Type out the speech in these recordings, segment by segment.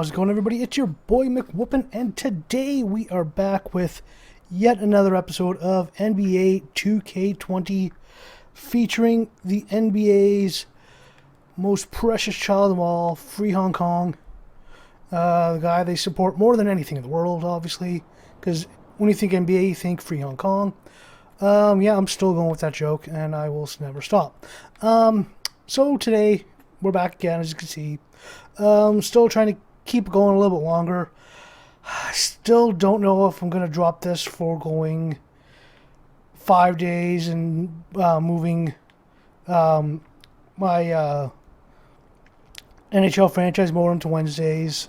How's it going, everybody? It's your boy McWhoopin, and today we are back with yet another episode of NBA 2K20 featuring the NBA's most precious child of all, Free Hong Kong. The guy they support more than anything in the world, obviously, because when you think NBA, you think Free Hong Kong. Yeah, I'm still going with that joke, and I will never stop. So today, we're back again, as you can see. Still trying to keep going a little bit longer. I still don't know if I'm going to drop this for going 5 days and moving my NHL franchise mode to Wednesdays,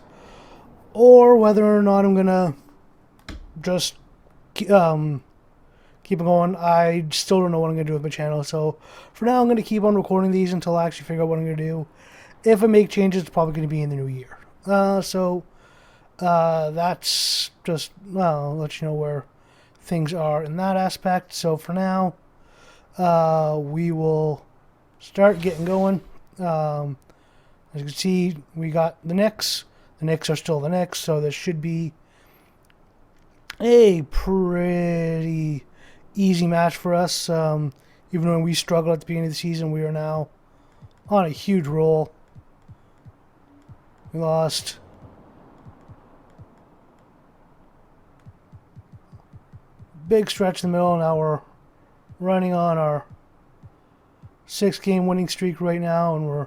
or whether or not I'm going to just keep it going. I still don't know what I'm going to do with my channel, so for now I'm going to keep on recording these until I actually figure out what I'm going to do. If I make changes, it's probably going to be in the new year. That's just, I'll let you know where things are in that aspect. So for now, we will start getting going. As you can see, we got the Knicks. The Knicks are still the Knicks, so this should be a pretty easy match for us. Even when we struggled at the beginning of the season, we are now on a huge roll. We lost big stretch in the middle. Now we're running on our 6-game winning streak right now, and we're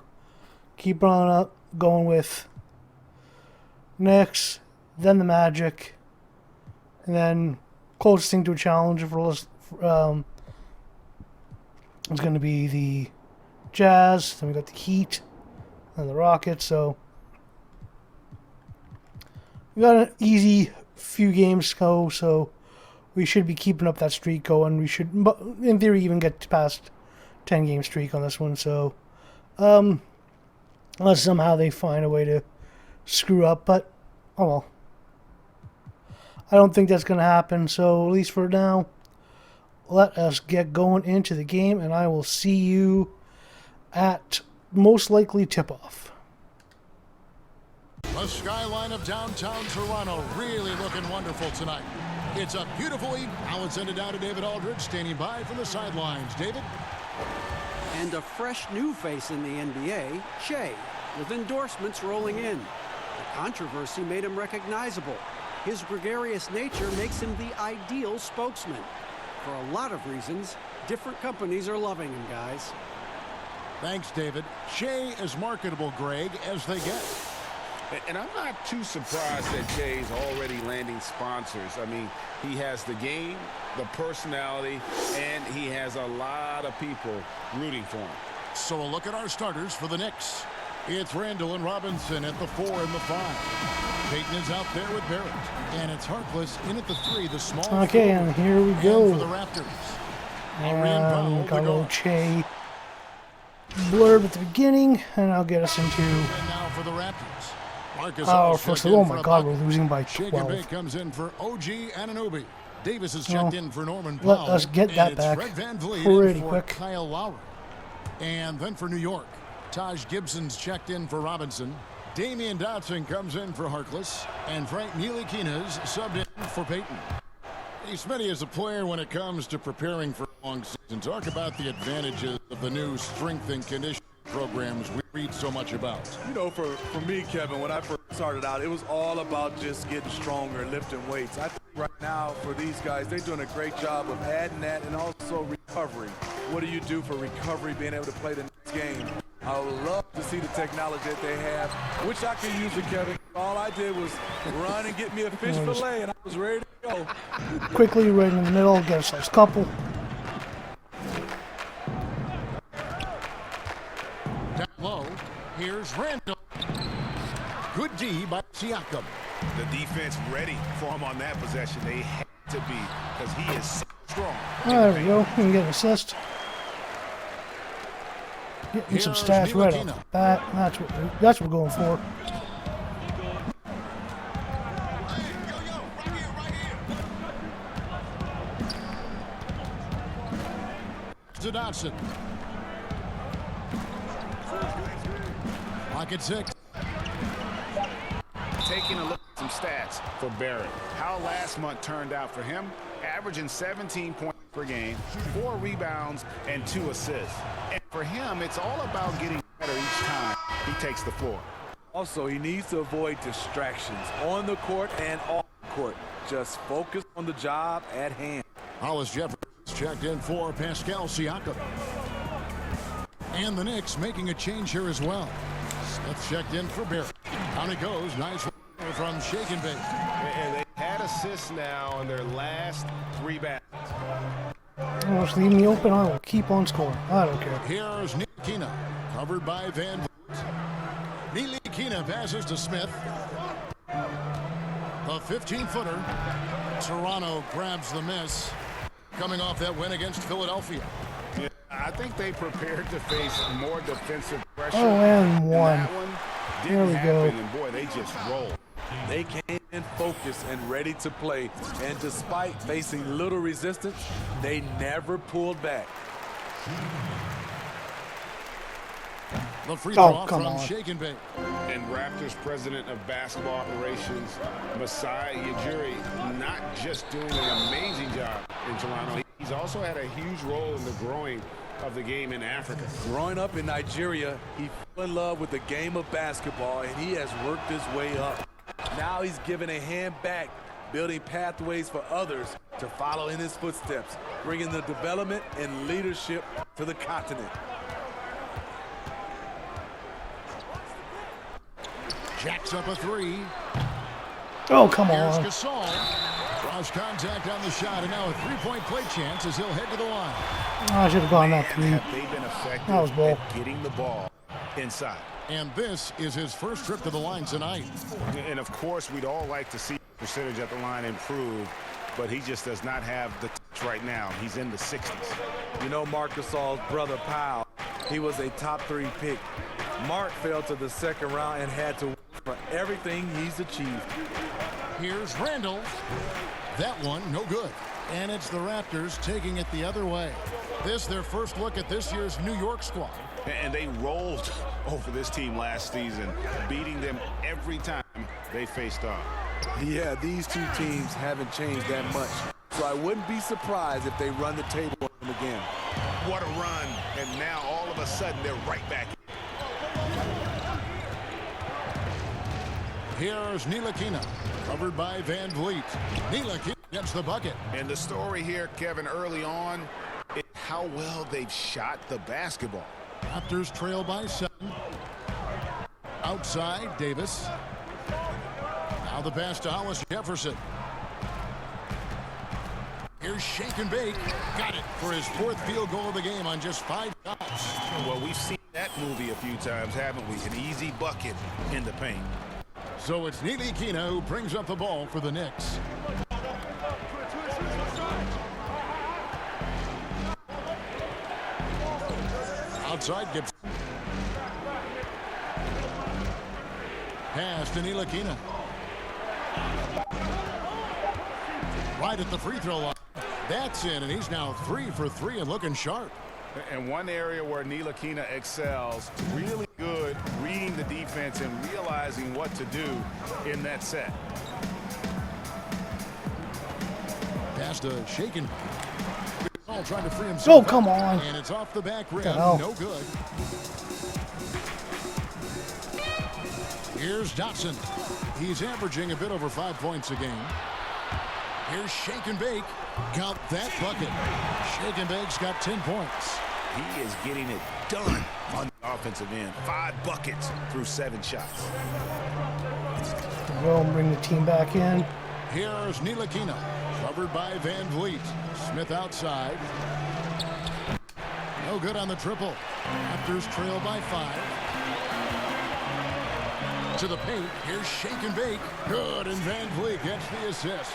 keeping on up, going with Knicks, then the Magic, and then closest thing to a challenge for us is going to be the Jazz. Then we got the Heat and the Rockets. So we got an easy few games to go, so we should be keeping up that streak going. We should, in theory, even get past 10-game streak on this one. So, unless somehow they find a way to screw up, but oh well. I don't think that's going to happen. So at least for now, let us get going into the game, and I will see you at most likely tip-off. The skyline of downtown Toronto really looking wonderful tonight. It's a beautiful evening. Now it's sent it down to David Aldridge, standing by from the sidelines. David? And a fresh new face in the NBA, Shea, with endorsements rolling in. The controversy made him recognizable. His gregarious nature makes him the ideal spokesman. For a lot of reasons, different companies are loving him, guys. Thanks, David. Shea is marketable, Greg, as they get. And I'm not too surprised that Shay's already landing sponsors. I mean, he has the game, the personality, and he has a lot of people rooting for him. So a look at our starters for the Knicks. It's Randall and Robinson at the 4 and the 5. Payton is out there with Barrett. And it's Harkless in at the 3, the small Okay, forward. and here we go. And for the Raptors. Got a little Shea blurb at the beginning, and I'll get us into... And now for the Raptors. First of all, oh my God, we're losing by 12. Shake comes in for OG Anunoby. Davis is checked in for Norman Let Powell. us get that back pretty quick. Kyle Lowry. And then for New York, Taj Gibson's checked in for Robinson. Damian Dotson comes in for Harkless. And Frank Ntilikina's subbed in for Payton. Smitty is a player when it comes to preparing for a long season. Talk about the advantages of the new strength and conditioning programs we read so much about. You know, for me, Kevin, when I first started out, it was all about just getting stronger, lifting weights. I think right now for these guys, they're doing a great job of adding that and also recovery. What do you do for recovery, being able to play the next game? I would love to see the technology that they have, which I can use it, Kevin. All I did was run and get me a fish fillet, and I was ready to go. Quickly, right in the middle, get ourselves a couple. Down low, here's Randall. Good D by Siakam. The defense ready for him on that possession. They had to be, because he is so strong. There we go. We can get an assist. Getting some stats right off the bat. That's what we're going for. To Dotson. Pocket 6. taking a look at some stats for Barrett. How last month turned out for him, averaging 17 points per game, 4 rebounds, and 2 assists. And for him, it's all about getting better each time he takes the floor. Also, he needs to avoid distractions on the court and off the court. Just focus on the job at hand. Hollis Jefferson checked in for Pascal Siakam. And the Knicks making a change here as well. Smith checked in for Barrett. Down it goes. Nice from Shake and Bake. And they had assists now on their last 3 baskets. Oh, just leave me open. I will keep on scoring. I don't care. Here's Ntilikina, covered by Van Vliet. Ntilikina passes to Smith. The 15-footer. Toronto grabs the miss. Coming off that win against Philadelphia. Yeah, I think they prepared to face more defensive pressure. Oh, and one. That one There we didn't go. happen, and boy, they just rolled. They came in focused and ready to play. And despite facing little resistance, they never pulled back. The free throw come from on. Shake and Bake. And Raptors president of basketball operations, Masai Ujiri, not just doing an amazing job in Toronto, he's also had a huge role in the growing of the game in Africa. Growing up in Nigeria, he fell in love with the game of basketball, and he has worked his way up. Now he's given a hand back, building pathways for others to follow in his footsteps, bringing the development and leadership to the continent. Jacks up a 3. Oh, come Here's on. Gasol. Draws contact on the shot, and now a 3-point play chance as he'll head to the line. Oh, I should have gone that three. Have they been effective That was bull. at getting the ball inside? And this is his first trip to the line tonight. And of course, we'd all like to see the percentage at the line improve, but he just does not have the touch right now. He's in the 60s. You know Marc Gasol's brother, Powell, he was a top 3 pick. Mark fell to the second round and had to work for everything he's achieved. Here's Randall. That one, no good. And it's the Raptors taking it the other way. This, their first look at this year's New York squad. And they rolled over this team last season, beating them every time they faced off. Yeah, these two teams haven't changed that much. So I wouldn't be surprised if they run the table on them again. What a run. And now all of a sudden they're right back. Here's Ntilikina, covered by Van Vliet. Ntilikina gets the bucket. And the story here, Kevin, early on, is how well they've shot the basketball. Raptors trail by 7. Outside, Davis. Now the pass to Hollis Jefferson. Here's Shake and Bake. Got it for his 4th field goal of the game on just 5 shots. Well, we've seen that movie a few times, haven't we? An easy bucket in the paint. So it's Ntilikina who brings up the ball for the Knicks. Outside Gibson. Pass to Ntilikina. Right at the free throw line. That's in, and he's now 3 for 3 and looking sharp. And one area where Ntilikina excels, really good reading the defense and realizing what to do in that set. Pass to Shaken. All trying to free himself. Oh, come on. And it's off the back rim. hell? No good. Here's Dotson. He's averaging a bit over 5 points a game. Here's Shake and Bake. Count that bucket. Shake and Bake's got 10 points. He is getting it done on the offensive end. 5 buckets through 7 shots. Go and bring the team back in. Here's Ntilikina, covered by Van Vliet. Smith outside. No good on the triple. Raptors trail by 5. To the paint. Here's Shake and Bake. Good, and Van Vliet gets the assist.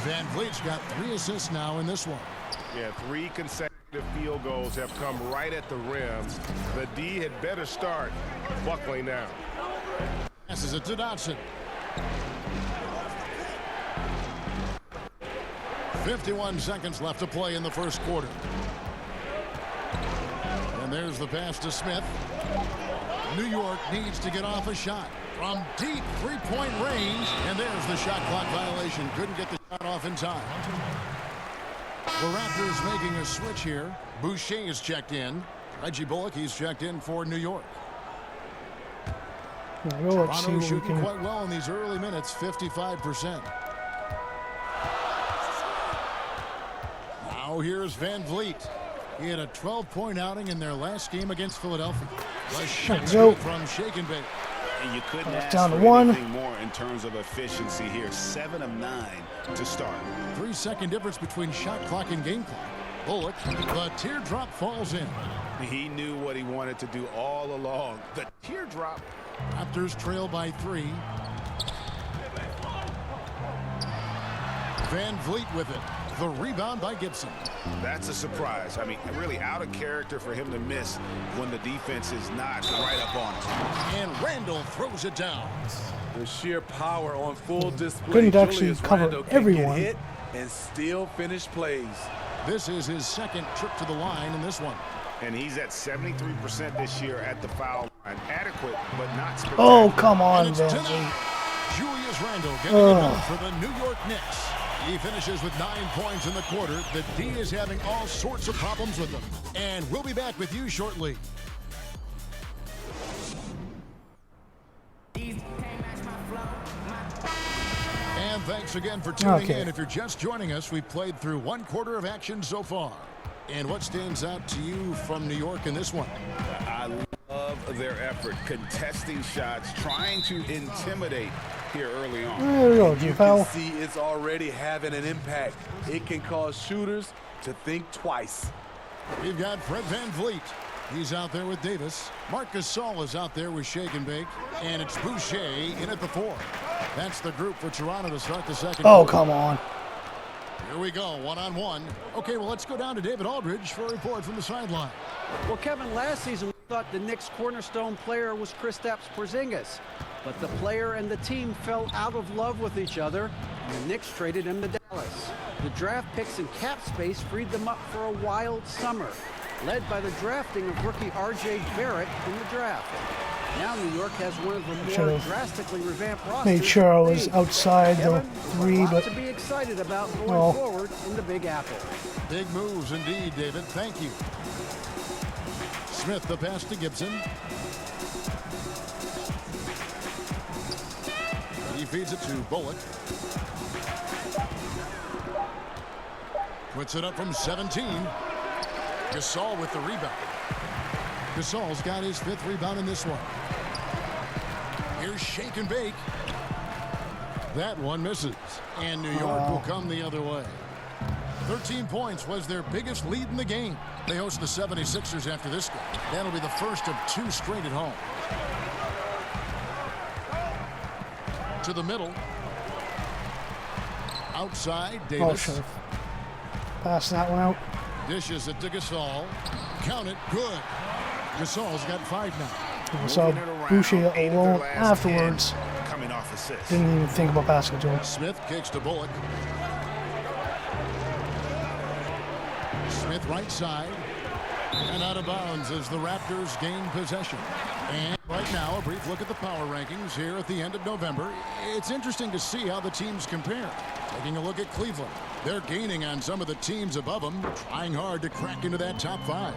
Van Vliet's got 3 assists now in this one. Yeah, 3 consecutive field goals have come right at the rim. The D had better start buckling down. Passes it to Dotson. 51 seconds left to play in the first quarter. And there's the pass to Smith. New York needs to get off a shot from deep three-point range, and there's the shot clock violation. Couldn't get the shot off in time. The Raptors making a switch here. Boucher is checked in. Reggie Bullock, he's checked in for New York. Let's see Toronto what we shooting can... quite well in these early minutes, 55%. Now here's Van Vliet. He had a 12-point outing in their last game against Philadelphia. The shot's good from Shake and Bake. And you couldn't That's ask down to for one. anything more in terms of efficiency here. 7 of 9 to start. 3-second difference between shot clock and game clock. Bullock, the teardrop falls in. He knew what he wanted to do all along. The teardrop. Raptors trail by 3. Van Vliet with it. The rebound by Gibson. That's a surprise. I mean, really out of character for him to miss when the defense is not right up on him. And Randall throws it down. The sheer power on full display. Couldn't actually Julius cover Randle can everyone. get hit and still finish plays. This is his second trip to the line in this one. And he's at 73% this year at the foul line. Adequate, but not spectacular. Oh, come on, And it's Van denied. Vliet. Julius Randle getting it done for the New York Knicks. He finishes with 9 points in the quarter. The D is having all sorts of problems with him. And we'll be back with you shortly. And thanks again for tuning in. If you're just joining us, we've played through 1 quarter of action so far. And what stands out to you from New York in this one? I love their effort, contesting shots, trying to intimidate here early on. There we go, You G-Foul. can see it's already having an impact. It can cause shooters to think twice. We've got Fred Van Vliet. He's out there with Davis. Marc Gasol is out there with Shake and Bake. And it's Boucher in at the 4. That's the group for Toronto to start the second Oh, quarter. come on. Here we go, one-on-one. Okay, well, let's go down to David Aldridge for a report from the sideline. Well, Kevin, last season we thought the Knicks' cornerstone player was Kristaps Porzingis. But the player and the team fell out of love with each other, and the Knicks traded him to Dallas. The draft picks and cap space freed them up for a wild summer, led by the drafting of rookie R.J. Barrett in the draft. Now New York has one of the more Should've drastically revamped rosters. Made sure I was in the league. outside the Kevin, 3, a lot but to be excited about going well. forward in the Big Apple. Big moves indeed, David. Thank you. Smith, the pass to Gibson. He feeds it to Bullock. Puts it up from 17. Gasol with the rebound. Gasol's got his 5th rebound in this one. Here's Shake and Bake. That one misses. And New York will come the other way. 13 points was their biggest lead in the game. They host the 76ers after this game. That'll be the first of 2 straight at home. To the middle. Outside, oh, Davis. should have passed that one out. Dishes it to Gasol. Count it. Good. Gasol's got 5 now. I saw Boucher alone afterwards. Coming off assist. Didn't even think about passing it to him. Smith kicks to Bullock. Smith right side. And out of bounds as the Raptors gain possession. And right now, a brief look at the power rankings here at the end of November. It's interesting to see how the teams compare. Taking a look at Cleveland. They're gaining on some of the teams above them, trying hard to crack into that top 5.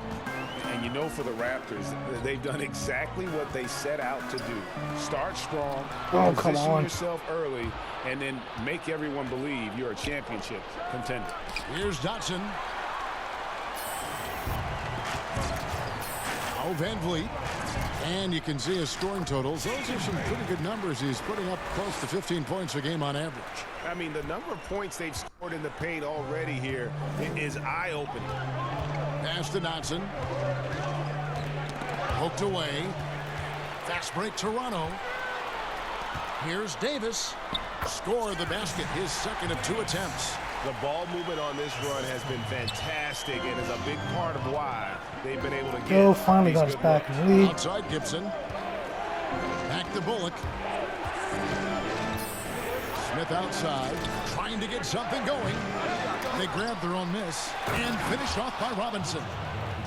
And you know, for the Raptors, they've done exactly what they set out to do. Start strong, Oh, come position on. yourself early, and then make everyone believe you're a championship contender. Here's Dotson. Now Van Vliet. And you can see his scoring totals. Those are some pretty good numbers. He's putting up close to 15 points a game on average. I mean, the number of points they've scored in the paint already here is eye-opening. Pass to Dotson. Poked away. Fast break Toronto. Here's Davis. Score the basket, his second of 2 attempts. The ball movement on this run has been fantastic and is a big part of why they've been able to get. Joe finally these got us good back wins. in the lead. Outside Gibson. Back to Bullock. Smith outside, trying to get something going. They grabbed their own miss and finished off by Robinson.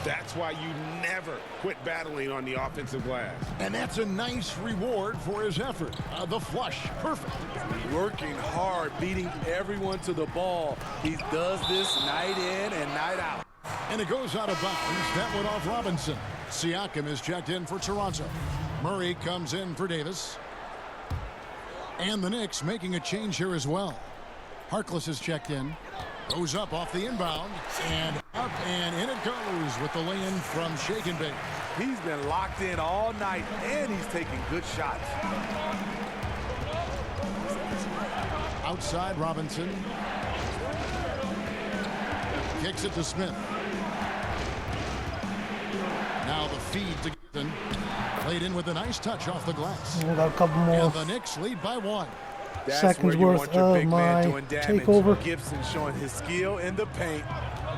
That's why you never quit battling on the offensive glass. And that's a nice reward for his effort. The flush, perfect. Working hard, beating everyone to the ball. He does this night in and night out. And it goes out of bounds. That went off Robinson. Siakam is checked in for Toronto. Murray comes in for Davis. And the Knicks making a change here as well. Harkless is checked in. Goes up off the inbound. And up and in it goes with the lay-in from Shake and Bake. He's been locked in all night, and he's taking good shots. Outside Robinson. Kicks it to Smith. Now the feed to Gibson. Played in with a nice touch off the glass. We got a couple more And the Knicks lead by 1. That's seconds where you worth want your of big man my doing damage. takeover. Gibson showing his skill in the paint.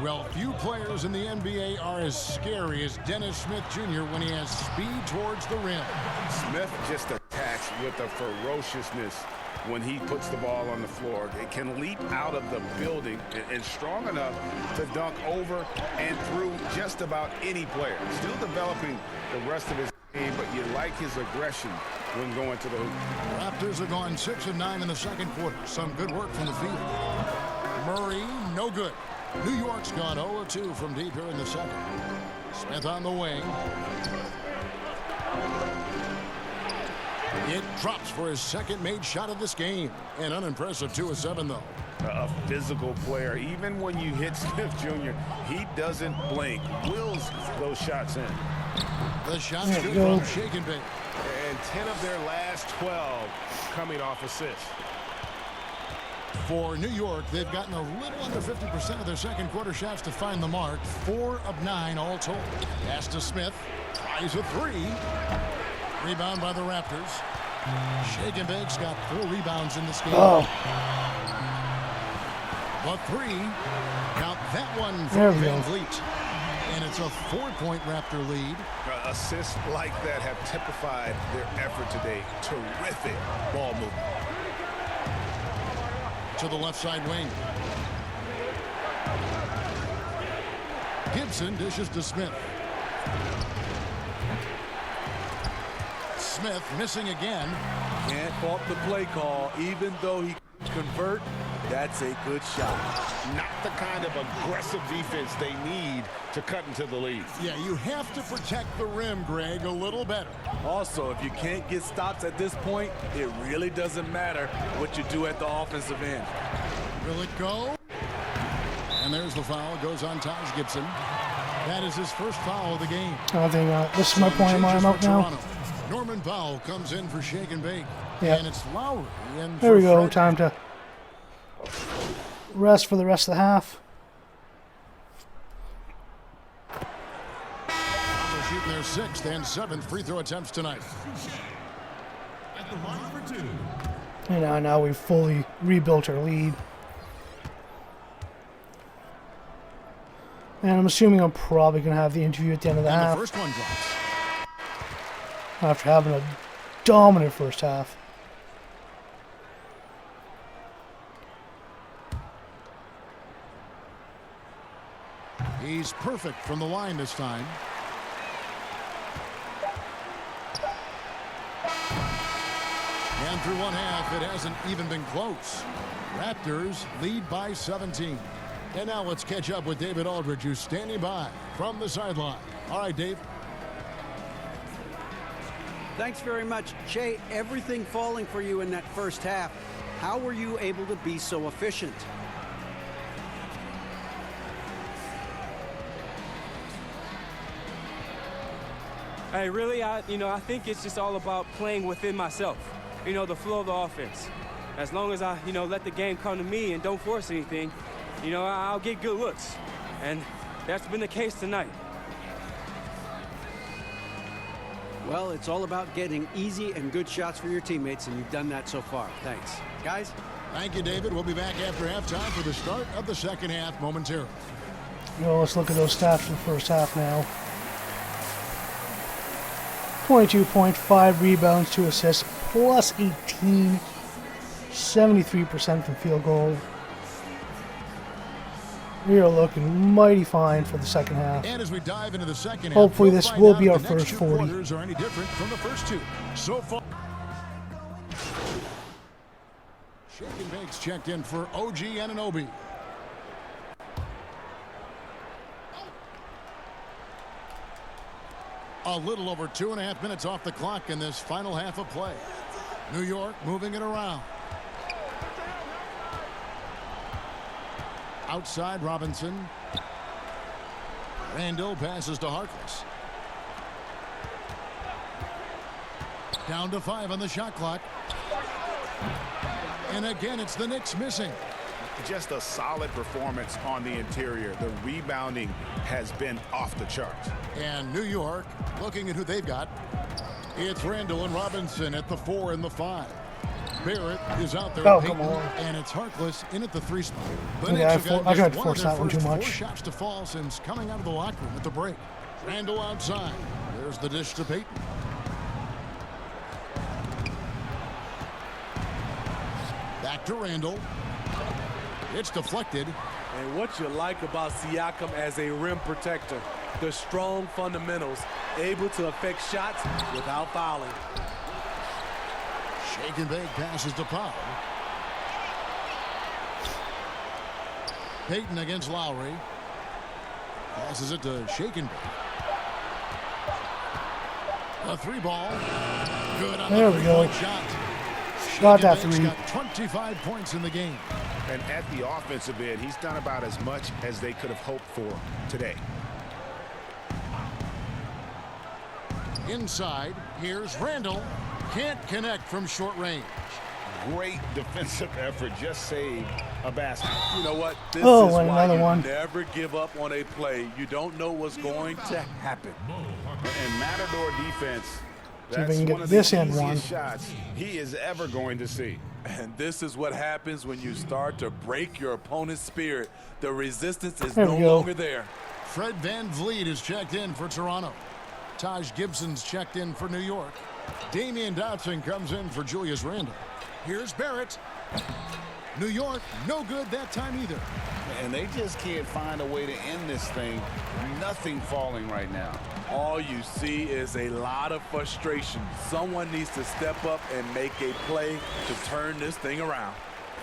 Well, few players in the NBA are as scary as Dennis Smith Jr. when he has speed towards the rim. Smith just attacks with a ferociousness when he puts the ball on the floor. It can leap out of the building and strong enough to dunk over and through just about any player. Still developing the rest of his game, but you like his aggression when going to the hoop. Raptors are gone 6 of 9 in the second quarter. Some good work from the field. Murray, no good. New York's gone 0 of 2 from deep here in the second. Smith on the wing. It drops for his second made shot of this game. An unimpressive 2 of 7, though. A physical player. Even when you hit Smith Jr., he doesn't blink. Wills those shots in. The shot's good from Shake and Bake. And 10 of their last 12 coming off assists. For New York, they've gotten a little under 50% of their second quarter shots to find the mark. 4 of 9 all told. Pass to Smith. Tries a 3. Rebound by the Raptors. Shake and Bake's got 4 rebounds in this game. Oh, But 3. Now that one There from we Van go. Vliet. And it's a 4-point Raptor lead. Assists like that have typified their effort today. Terrific ball movement. To the left side wing. Gibson dishes to Smith. Smith missing again. Can't fault the play call. Even though he convert, that's a good shot. Not the kind of aggressive defense they need to cut into the lead. Yeah, you have to protect the rim, Greg, a little better. Also, if you can't get stops at this point, it really doesn't matter what you do at the offensive end. Will it go? And there's the foul. Goes on Taj Gibson. That is his first foul of the game. I think this is my point. I'm out now. Toronto. Norman Powell comes in for Shake and Bake. Yeah. And it's Lowry. And There we go. Fred. Time to rest for the rest of the half. They're shooting their 6th and 7th free throw attempts tonight. At the line for 2. And now we've fully rebuilt our lead. And I'm assuming I'm probably going to have the interview at the end of the And half the first one drops. after having a dominant first half. He's perfect from the line this time. And through one half, it hasn't even been close. Raptors lead by 17. And now let's catch up with David Aldridge, who's standing by from the sideline. All right, Dave. Thanks very much, Shea. Everything falling for you in that first half. How were you able to be so efficient? Hey, really, I think it's just all about playing within myself. The flow of the offense. As long as I, let the game come to me and don't force anything, I'll get good looks. And that's been the case tonight. Well, it's all about getting easy and good shots for your teammates, and you've done that so far. Thanks. Guys? Thank you, David. We'll be back after halftime for the start of the second half momentarily. Well, let's look at those stats for the first half now. 22.5 rebounds, 2 assists, plus 18, 73% from field goal. We are looking mighty fine for the second half. And as we dive into the second half, Hopefully we'll this find will out be if our the next first two 40. quarters are any different from the first two. So far, Shake and Bake's checked in for OG Anunoby. A little over 2.5 minutes off the clock in this final half of play. New York moving it around. Outside Robinson. Randall passes to Harkless. Down to 5 on the shot clock. And again, it's the Knicks missing. Just a solid performance on the interior. The rebounding has been off the charts. And New York, looking at who they've got, it's Randall and Robinson at the 4 and the 5. Barrett is out there, Oh, Payton, come on. and it's Harkless in at the 3 spot. The Okay, Knicks I have tried got to just one force of their that one too first 4 much. shots to fall since coming out of the locker room at the break. Randall outside. There's the dish to Payton. Back to Randall. It's deflected. And what you like about Siakam as a rim protector, the strong fundamentals, able to affect shots without fouling. Shake and Bake passes to Powell. Payton against Lowry. Passes it to Shake and Bake. A 3 ball. Good on There the we go. 3-point shot. Got Shake that and Bake's 3. got 25 points in the game. And at the offensive end, he's done about as much as they could have hoped for today. Inside, here's Randall. Can't connect from short range. Great defensive effort. Just saved a basket. You know what? This Oh, is and why another you one. never give up on a play. You don't know what's going to happen. And Matador defense, See if I that's can get one of this the end easiest one. shots he is ever going to see. And this is what happens when you start to break your opponent's spirit. The resistance is There no we go. longer there. Fred VanVleet is checked in for Toronto. Taj Gibson's checked in for New York. Damian Dotson comes in for Julius Randle. Here's Barrett. New York, no good that time either. And they just can't find a way to end this thing. Nothing falling right now. All you see is a lot of frustration. Someone needs to step up and make a play to turn this thing around.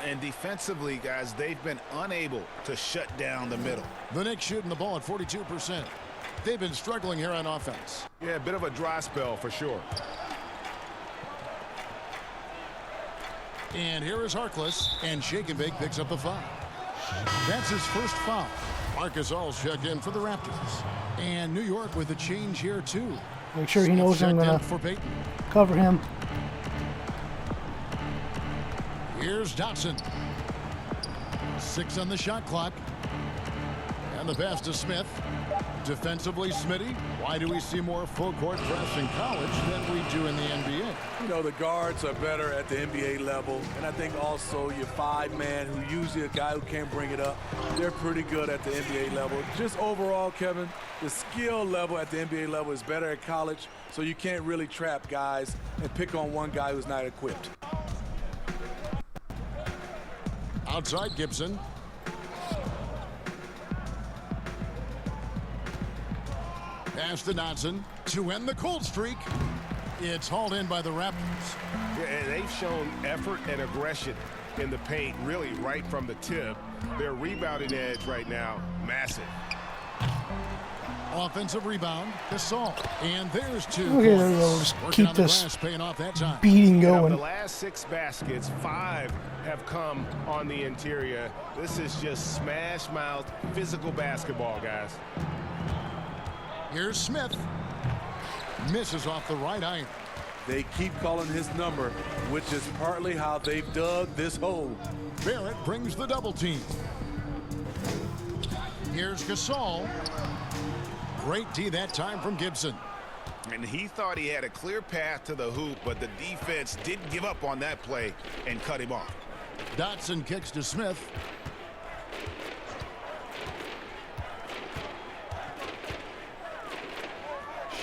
And defensively, guys, they've been unable to shut down the middle. The Knicks shooting the ball at 42%. They've been struggling here on offense. Yeah, a bit of a dry spell for sure. And here is Harkless, and Shake and Bake picks up the foul. That's his first foul. Marcus All's checked in for the Raptors. And New York with a change here, too. Make sure he knows I'm Checked in going for to Payton. cover him. Here's Dotson. 6 on the shot clock. And the pass to Smith. Defensively, Smitty, why do we see more full court press in college than we do in the NBA? You know, the guards are better at the NBA level, and I think also your 5-man, who usually a guy who can't bring it up, they're pretty good at the NBA level. Just overall, Kevin, the skill level at the NBA level is better at college, so you can't really trap guys and pick on one guy who's not equipped. Outside Gibson. Pass to Dotson to end the cold streak. It's hauled in by the Raptors. Yeah, and they've shown effort and aggression in the paint, really right from the tip. Their rebounding edge right now, massive. Offensive rebound, Gasol. And there's 2. Okay, there we go. Just Working keep on the this glass, paying off that time. beating Of the going. last 6 baskets, 5 have come on the interior. This is just smash mouth physical basketball, guys. Here's Smith. Misses off the right iron. They keep calling his number, which is partly how they've dug this hole. Barrett brings the double team. Here's Gasol. Great D that time from Gibson. And he thought he had a clear path to the hoop, but the defense didn't give up on that play and cut him off. Dotson kicks to Smith.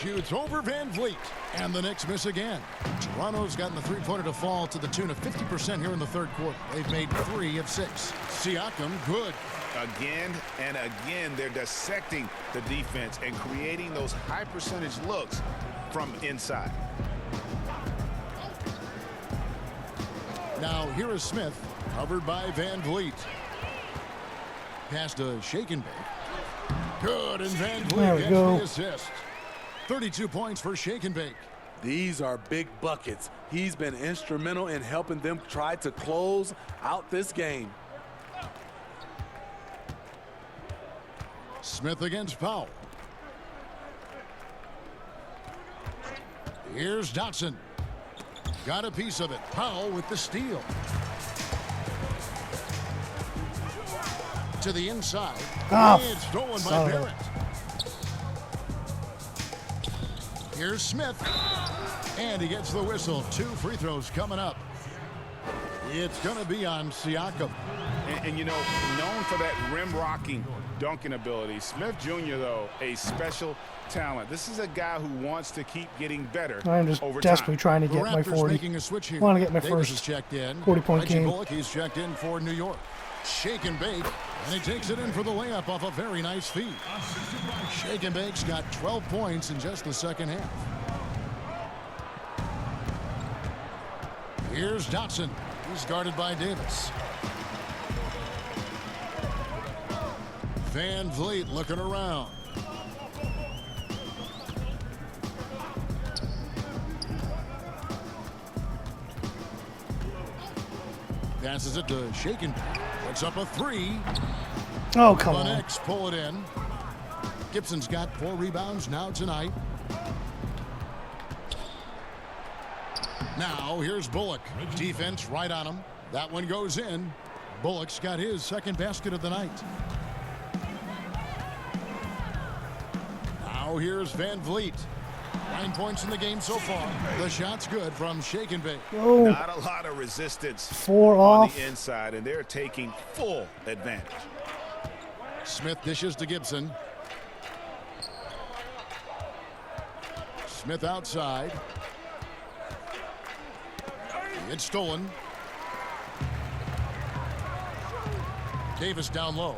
Shoots over VanVleet. And the Knicks miss again. Toronto's gotten the three-pointer to fall to the tune of 50% here in the third quarter. They've made 3 of 6. Siakam, good. Again and again, they're dissecting the defense and creating those high percentage looks from inside. Now here is Smith, covered by Van Vliet. Pass to Shake and Bake. Good, and Van There we Vliet go. gets the assist. 32 points for Shake and Bake. These are big buckets. He's been instrumental in helping them try to close out this game. Smith against Powell. Here's Dotson. Got a piece of it. Powell with the steal. To the inside. Ah, It's stolen son by of a- Barrett. Here's Smith. And he gets the whistle. 2 free throws coming up. It's going to be on Siakam. And you know, known for that rim rocking dunking ability. Smith Jr., though, a special talent. This is a guy who wants to keep getting better I'm just over desperately time. trying to The get my Raptors 40. making a switch here. Want to get my Davis is first checked in. 40-point Reggie game. Bullock, he's checked in for New York. Shake and Bake, and he takes it in for the layup off a very nice feed. Shake and Bake's got 12 points in just the second half. Here's Dotson. He's guarded by Davis. Van Vliet looking around. Passes it to Shake and Bake. Puts up a 3. Oh, come The on. Knicks pull it in. Gibson's got 4 rebounds now tonight. Now here's Bullock. Defense right on him. That one goes in. Bullock's got his second basket of the night. Now here's Van Vliet. 9 points in the game so far. The shot's good from Shake and Bake. Oh, Not a lot of resistance 4 on off. the inside, and they're taking full advantage. Smith dishes to Gibson. Smith outside. It's stolen. Davis down low.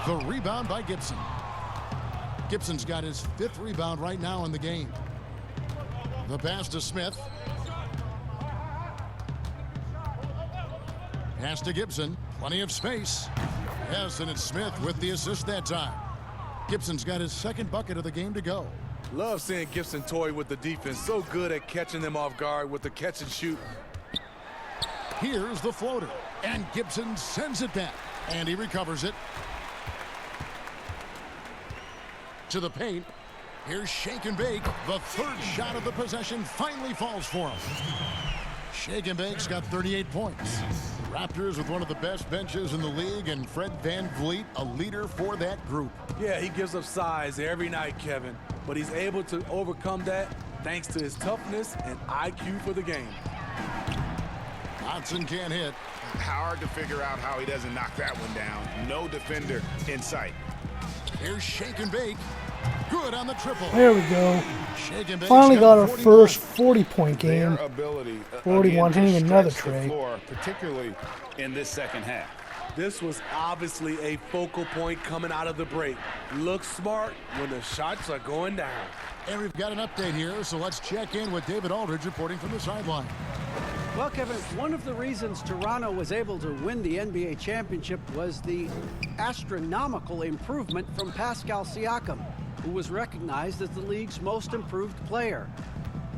The rebound by Gibson. Gibson's got his 5th rebound right now in the game. The pass to Smith. Pass to Gibson. Plenty of space. Yes, and it's Smith with the assist that time. Gibson's got his 2nd bucket of the game to go. Love seeing Gibson toy with the defense. So good at catching them off guard with the catch and shoot. Here's the floater. And Gibson sends it back. And he recovers it. To the paint. Here's Shake and Bake. The 3rd shot of the possession finally falls for him. Shake and Bake's got 38 points. Raptors with one of the best benches in the league, and Fred Van Vliet, a leader for that group. Yeah, he gives up size every night, Kevin, but he's able to overcome that thanks to his toughness and IQ for the game. Dotson can't hit. Hard to figure out how he doesn't knock that one down. No defender in sight. Here's Shake and Bake. Good on the triple. There we go. Shake and Bake's Finally got our 41. first 40-point game. Their ability, 41, again, to hitting another stretch the tray. floor, particularly in this second half. This was obviously a focal point coming out of the break. Look smart when the shots are going down. And we've got an update here, so let's check in with David Aldridge reporting from the sideline. Well, Kevin, one of the reasons Toronto was able to win the NBA championship was the astronomical improvement from Pascal Siakam, who was recognized as the league's most improved player.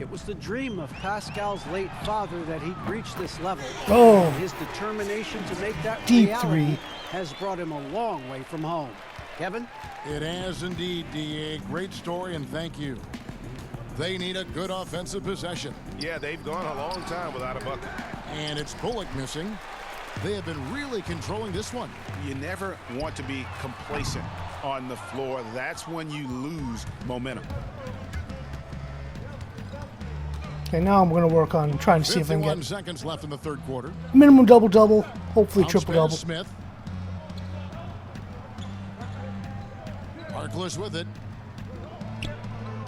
It was the dream of Pascal's late father that he'd reach this level. Oh. And his determination to make that Deep reality 3. has brought him a long way from home. Kevin? It has indeed, D.A. Great story, and thank you. They need a good offensive possession. Yeah, they've gone a long time without a bucket. And it's Bullock missing. They have been really controlling this one. You never want to be complacent on the floor. That's when you lose momentum. Okay, now I'm going to work on trying to see if I can 51 get seconds left in the 3rd quarter. minimum double-double, hopefully Bounce triple-double. pass, Smith. Harkless with it.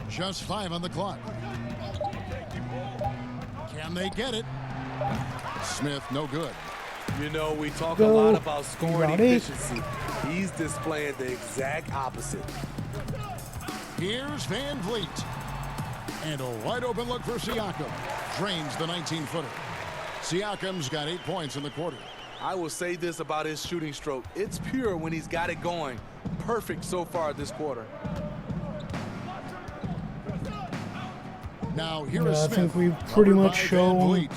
Just 5 on the clock. Can they get it? Smith, no good. You know, we talk Go. a lot about scoring Rebound 8. efficiency. He's displaying the exact opposite. Here's Van Vliet. And a wide open look for Siakam. Drains the 19-footer. Siakam's got 8 points in the quarter. I will say this about his shooting stroke. It's pure when he's got it going. Perfect so far this quarter. Now here Yeah, is I Smith. think we've pretty covered much by Van shown Vliet.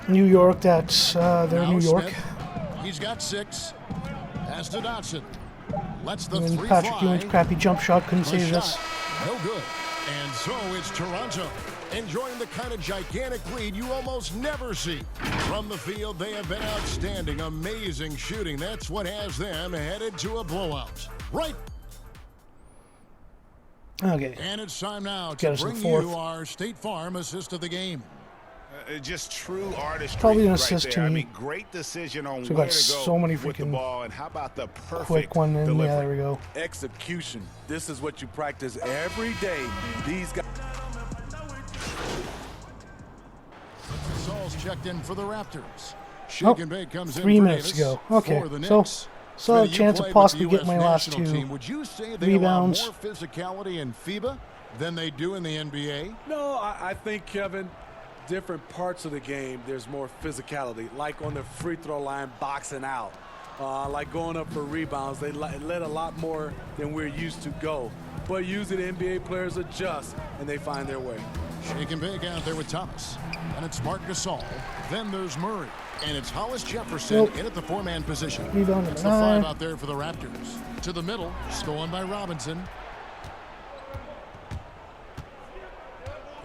New York, that's they're Now New York. Smith. He's got 6. Pass to Dotson. Lets the And 3 Patrick fly. Ewing's crappy jump shot couldn't The save shot, this. no good. And so it's Toronto enjoying the kind of gigantic lead you almost never see. From the field, they have been outstanding, amazing shooting. That's what has them headed to a blowout. Right. Okay. And it's time now Get to us in bring fourth. you our State Farm assist of the game. Just true artistry. Probably an right assist to there. I me. mean, great decision on So we where got to go so many with the freaking ball, and how about the perfect Quick one in. delivery. Yeah, there we go. Execution. This is what you practice every day. These guys. Saul's checked in for the Raptors. Oh, Shake and Bake comes 3 in for minutes Davis ago. Okay, for the so Knicks. saw a Smitty, you chance of played with possibly the getting US my last national 2 team. Would you say they rebounds. allow more physicality in FIBA than they do in the NBA? No, I think, Kevin, different parts of the game, there's more physicality. Like on the free throw line, boxing out. Like going up for rebounds, they let a lot more than we're used to go. But usually the NBA players adjust, and they find their way. Shake and Bake out there with Thomas. And it's Marc Gasol. Then there's Murray. And it's Hollis Jefferson Nope. in at the 4-man position. Rebound That's number the 5 9. out there for the Raptors. To the middle, stolen by Robinson.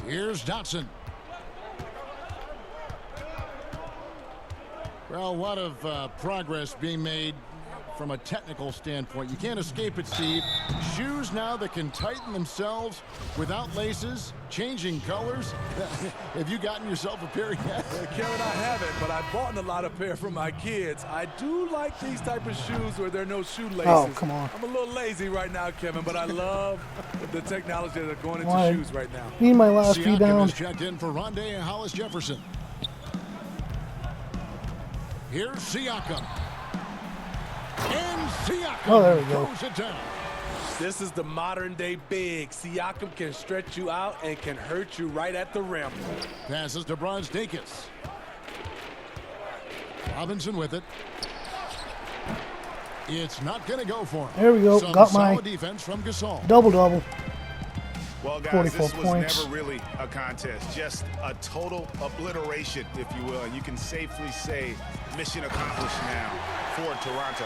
Here's Dotson. Well, a lot of progress being made from a technical standpoint. You can't escape it, Steve. Shoes now that can tighten themselves without laces, changing colors. Have you gotten yourself a pair yet? Kevin, I haven't, but I bought a lot of pair for my kids. I do like these type of shoes where there are no shoelaces. Oh, come on. I'm a little lazy right now, Kevin, but I love the technology that are going into Why? shoes right now. Need my last Siakam rebound. is checked in for Rondé and Hollis Jefferson. Here's Siakam. And Siakam Oh, there we go. throws it down. This is the modern day big. Siakam can stretch you out and can hurt you right at the rim. Passes to Brazdeikis. Robinson with it. It's not going to go for him. There we go. Some Got my solid defense from Gasol. double-double. Well, guys, 44 this was points. never really a contest, just a total obliteration, if you will. And you can safely say mission accomplished now for Toronto.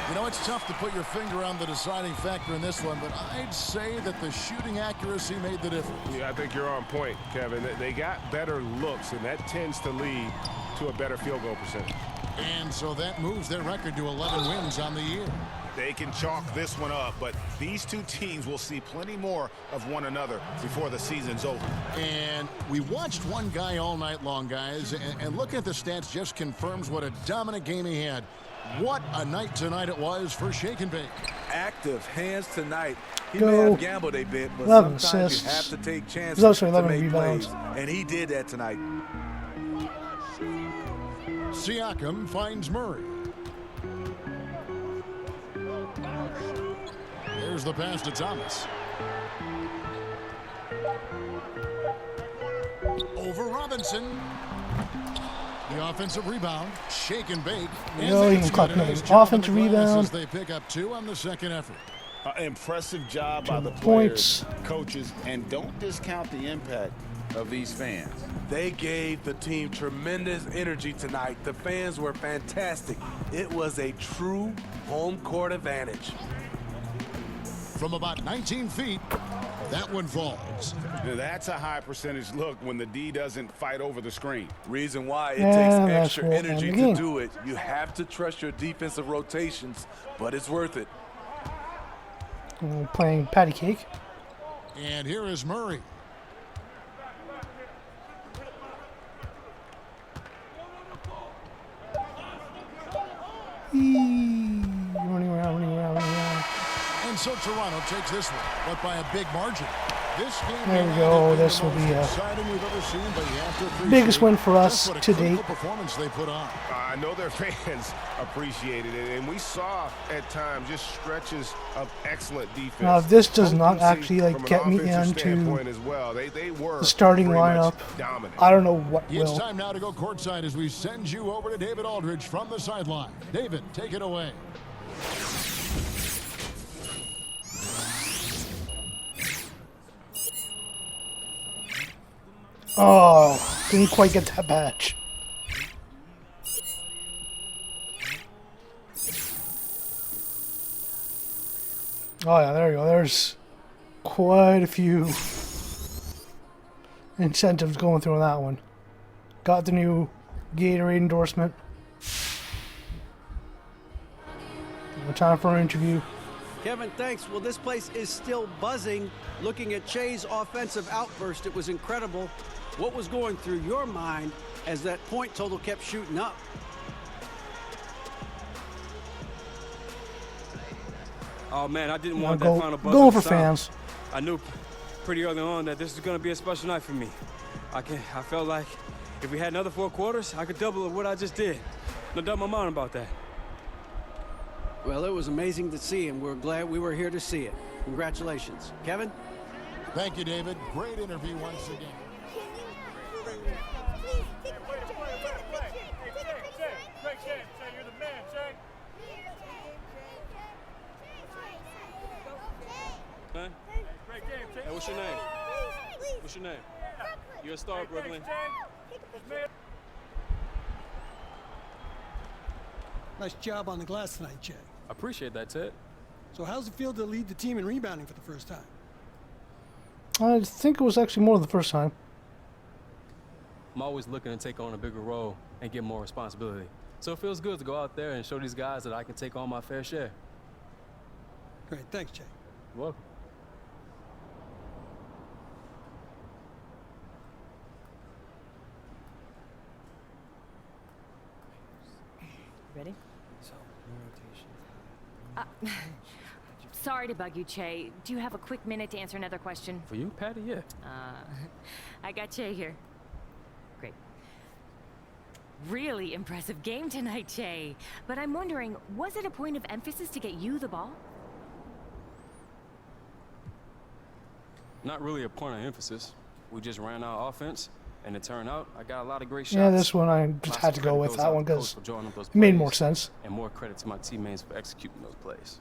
You know, it's tough to put your finger on the deciding factor in this one, but I'd say that the shooting accuracy made the difference. Yeah, I think you're on point, Kevin. They got better looks, and that tends to lead to a better field goal percentage. And so that moves their record to 11 wins on the year. They can chalk this one up, but these two teams will see plenty more of one another before the season's over. And we watched one guy all night long, guys, and looking at the stats just confirms what a dominant game he had. What a night tonight it was for Shake and Bake. Active hands tonight. He Go. may have gambled a bit, but 11 sometimes you assists. have to take chances There's also to 11 make rebounds. plays. And he did that tonight. Siakam finds Murray. There's the pass to Thomas. Over Robinson. The offensive rebound. Shake and Bake. And No, they even did caught a nothing. nice job on Offensive the glass rebound. as they pick up 2 on the second effort. Impressive job by the Points. players, coaches, and don't discount the impact of these fans. They gave the team tremendous energy tonight. The fans were fantastic. It was a true home court advantage. From about 19 feet, that one falls. That's a high percentage look when the D doesn't fight over the screen. Reason why it Yeah, takes that's extra what energy I'm to getting. do it. You have to trust your defensive rotations, but it's worth it. Playing patty cake. And here is Murray. Running around. And so Toronto takes this one, but by a big margin. This game There we may go. not have been This the will most be exciting we've ever seen, but you have to appreciate biggest win for us just what a to clinical date. performance they put on. I know their fans appreciated it, and we saw at times just stretches of excellent defense. Now, if this does not OKC, actually from like an get me offensive into standpoint as well, they were the starting pretty much lineup, dominant. I don't know what It's will. time now to go courtside as we send you over to David Aldridge from the sideline. David, take it away. Oh, didn't quite get that badge. Oh yeah, there you go. There's quite a few incentives going through on that one. Got the new Gatorade endorsement. No time for an interview. Kevin, thanks. Well, this place is still buzzing. Looking at Che's offensive outburst, it was incredible. What was going through your mind as that point total kept shooting up? Oh man, I didn't Now want that final buzzer going to for sound. fans. I knew pretty early on that this was going to be a special night for me. I felt like if we had another 4 quarters, I could double what I just did. No doubt in my mind about that. Well, it was amazing to see, and we're glad we were here to see it. Congratulations. Kevin? Thank you, David. Great interview once again. Man? Hey, what's your name? What's your name? You're a star, Brooklyn. Nice job on the glass tonight, Jay. I appreciate that, Ted. So how's it feel to lead the team in rebounding for the first time? I think it was actually more the first time. I'm always looking to take on a bigger role and get more responsibility. So it feels good to go out there and show these guys that I can take on my fair share. Great, thanks, Jay. You're welcome. Ready? Sorry to bug you, Che. Do you have a quick minute to answer another question? For you, Patty? Yeah. I got Che here. Great. Really impressive game tonight, Che. But I'm wondering, was it a point of emphasis to get you the ball? Not really a point of emphasis. We just ran our offense, and it turned out I got a lot of great shots. Yeah, this one I just Lots had of to go credit with goes that out one to the because coach for drawing up those it made more plays, sense. And more credit to my teammates for executing those plays.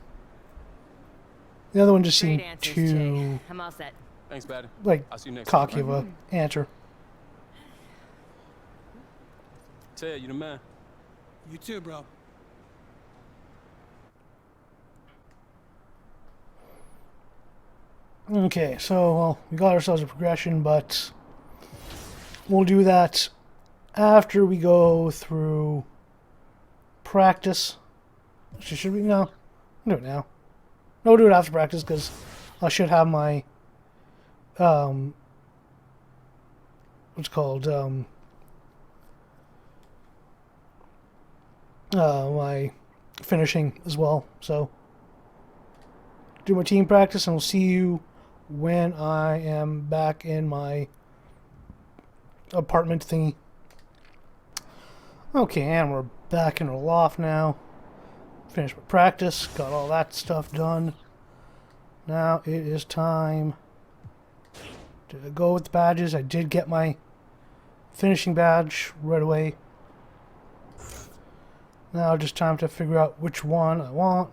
The other one just Great seemed answers, too Che. I'm all set. Thanks, Patty. like I'll see you next cocky week, of a answer. Ted, you the man. You too, bro. Okay, so well, we got ourselves a progression, but we'll do that after we go through practice. Actually, should we? No, do it now. No, we'll do it after practice because I should have my what's it called my finishing as well. So do my team practice, and we'll see you when I am back in my apartment thingy. Okay, and we're back in our loft now. Finished my practice, got all that stuff done. Now it is time to go with the badges. I did get my finishing badge right away. Now just time to figure out which one I want.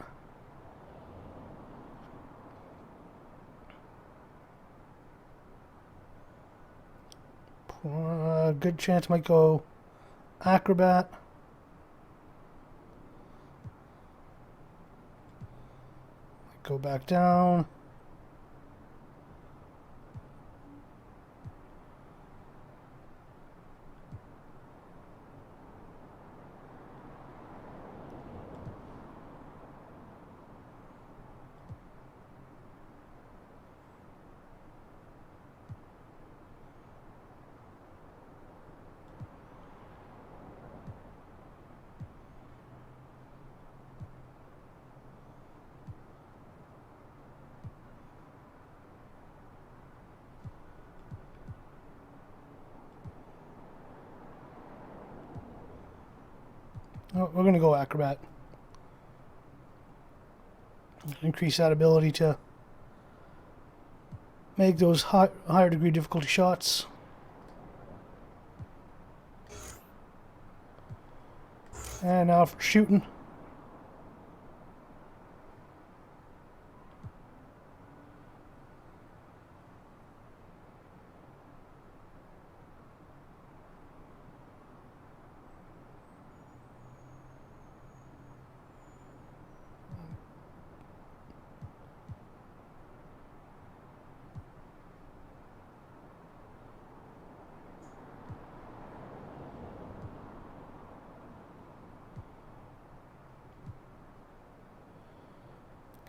Good chance might go acrobat. Go back down. Oh, we're going to go acrobat. Increase that ability to make those higher degree difficulty shots. And now for shooting.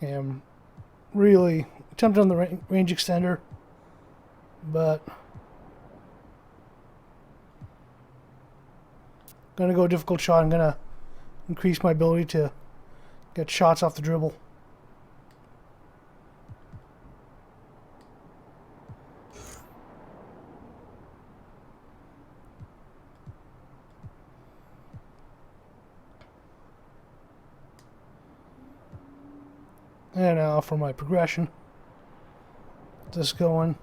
I'm really tempted on the range extender, but gonna go difficult shot. I'm gonna increase my ability to get shots off the dribble. And now for my progression. Just going.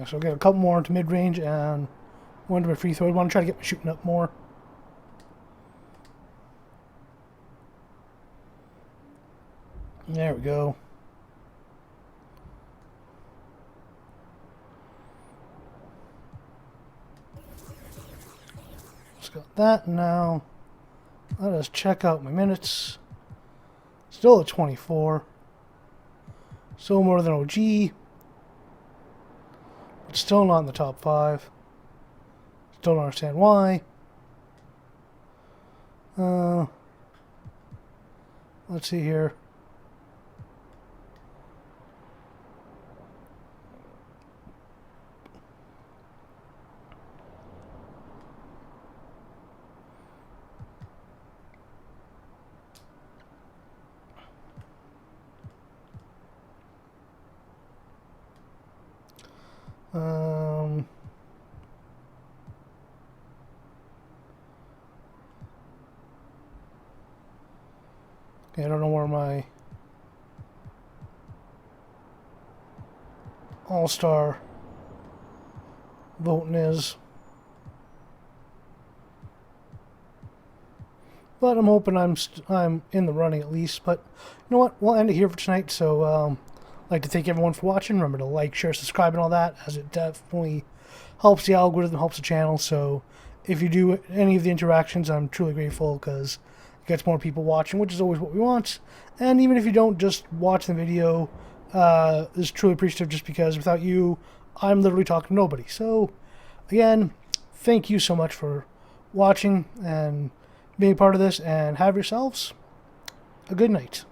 So I'll get a couple more into mid-range and one to my free throw. I want to try to get my shooting up more. There we go. Just got that now. Let us check out my minutes. Still at 24. Still more than OG. Still not in the top 5. Still don't understand why. Let's see here. Okay, I don't know where my all-star voting is, but I'm hoping I'm in the running at least. But you know what? We'll end it here for tonight. So I'd like to thank everyone for watching. Remember to like, share, subscribe, and all that, as it definitely helps the algorithm, helps the channel. So if you do any of the interactions, I'm truly grateful, because it gets more people watching, which is always what we want. And even if you don't, just watch the video is truly appreciative, just because without you, I'm literally talking to nobody. So again, thank you so much for watching and being a part of this, and have yourselves a good night.